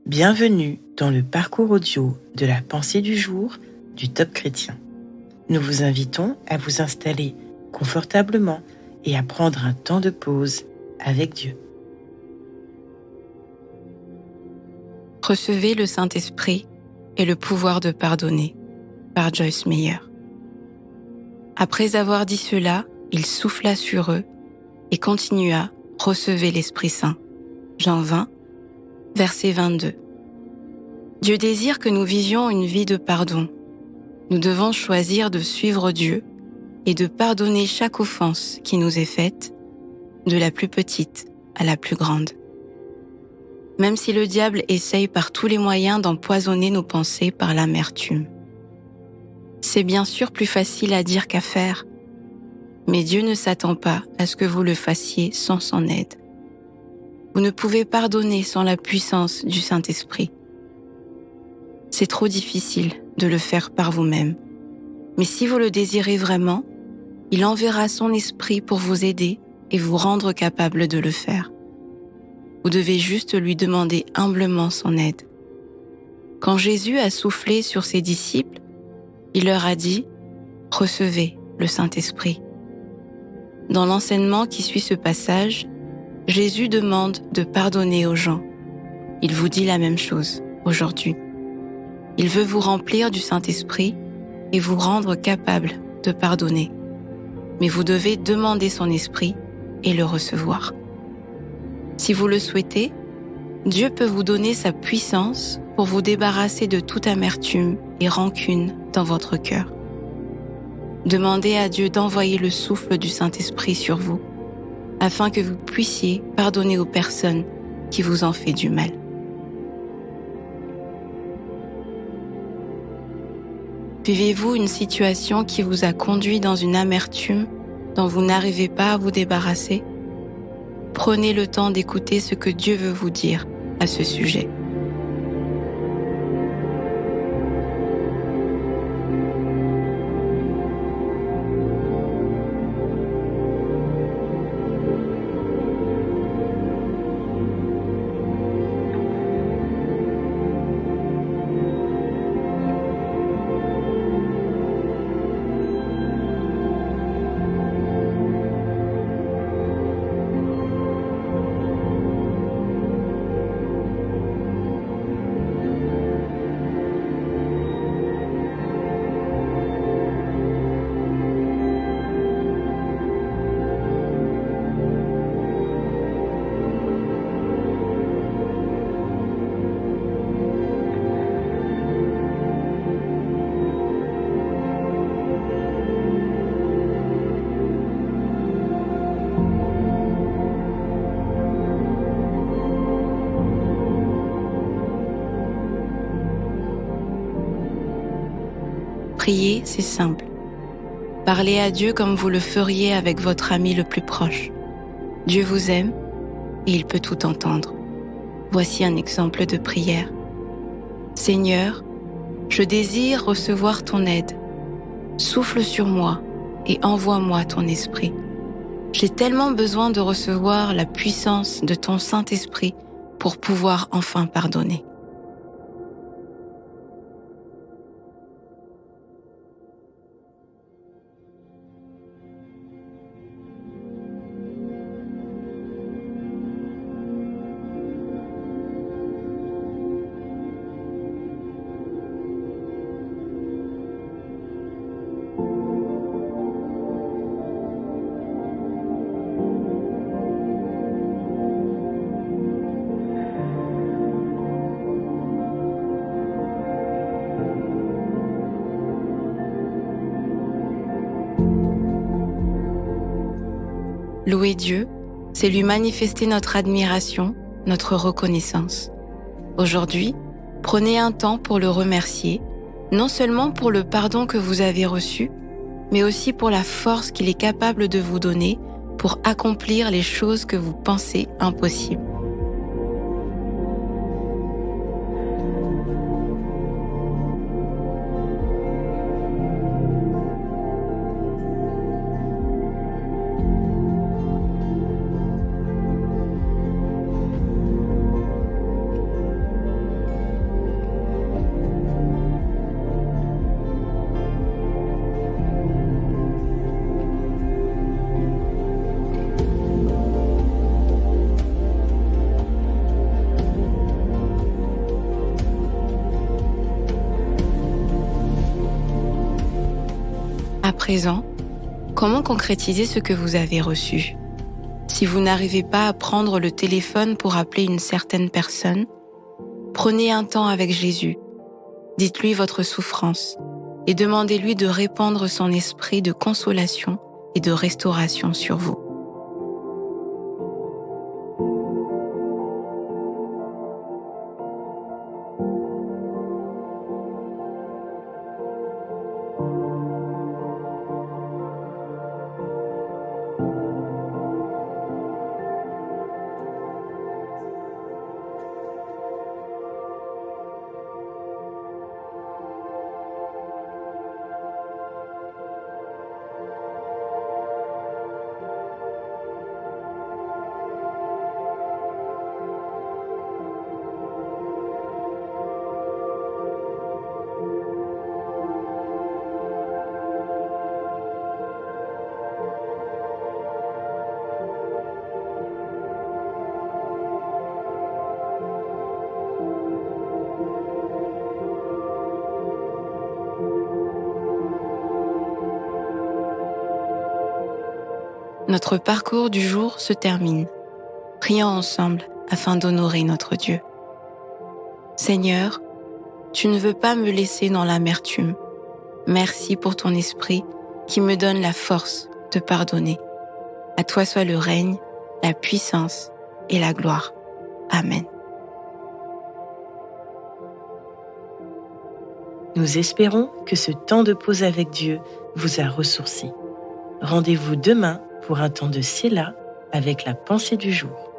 Bienvenue dans le parcours audio de la pensée du jour du Top Chrétien. Nous vous invitons à vous installer confortablement et à prendre un temps de pause avec Dieu. Recevez le Saint-Esprit et le pouvoir de pardonner, par Joyce Meyer. Après avoir dit cela, il souffla sur eux et continua « Recevez l'Esprit Saint ». Jean 20, verset 22. Dieu désire que nous vivions une vie de pardon. Nous devons choisir de suivre Dieu et de pardonner chaque offense qui nous est faite, de la plus petite à la plus grande. Même si le diable essaye par tous les moyens d'empoisonner nos pensées par l'amertume. C'est bien sûr plus facile à dire qu'à faire, mais Dieu ne s'attend pas à ce que vous le fassiez sans son aide. Vous ne pouvez pardonner sans la puissance du Saint-Esprit. C'est trop difficile de le faire par vous-même. Mais si vous le désirez vraiment, il enverra son esprit pour vous aider et vous rendre capable de le faire. Vous devez juste lui demander humblement son aide. Quand Jésus a soufflé sur ses disciples, il leur a dit « Recevez le Saint-Esprit ». Dans l'enseignement qui suit ce passage, Jésus demande de pardonner aux gens. Il vous dit la même chose aujourd'hui. Il veut vous remplir du Saint-Esprit et vous rendre capable de pardonner. Mais vous devez demander son esprit et le recevoir. Si vous le souhaitez, Dieu peut vous donner sa puissance pour vous débarrasser de toute amertume et rancune dans votre cœur. Demandez à Dieu d'envoyer le souffle du Saint-Esprit sur vous, afin que vous puissiez pardonner aux personnes qui vous ont fait du mal. Vivez-vous une situation qui vous a conduit dans une amertume dont vous n'arrivez pas à vous débarrasser? Prenez le temps d'écouter ce que Dieu veut vous dire à ce sujet. Prier, c'est simple. Parlez à Dieu comme vous le feriez avec votre ami le plus proche. Dieu vous aime et il peut tout entendre. Voici un exemple de prière. Seigneur, je désire recevoir ton aide. Souffle sur moi et envoie-moi ton esprit. J'ai tellement besoin de recevoir la puissance de ton Saint-Esprit pour pouvoir enfin pardonner. Louer Dieu, c'est lui manifester notre admiration, notre reconnaissance. Aujourd'hui, prenez un temps pour le remercier, non seulement pour le pardon que vous avez reçu, mais aussi pour la force qu'il est capable de vous donner pour accomplir les choses que vous pensez impossibles. présent, comment concrétiser ce que vous avez reçu? Si vous n'arrivez pas à prendre le téléphone pour appeler une certaine personne, prenez un temps avec Jésus. Dites-lui votre souffrance et demandez-lui de répandre son esprit de consolation et de restauration sur vous. Notre parcours du jour se termine. Prions ensemble afin d'honorer notre Dieu. Seigneur, tu ne veux pas me laisser dans l'amertume. Merci pour ton esprit qui me donne la force de pardonner. À toi soit le règne, la puissance et la gloire. Amen. Nous espérons que ce temps de pause avec Dieu vous a ressourci. Rendez-vous demain pour un temps de Séla avec la pensée du jour.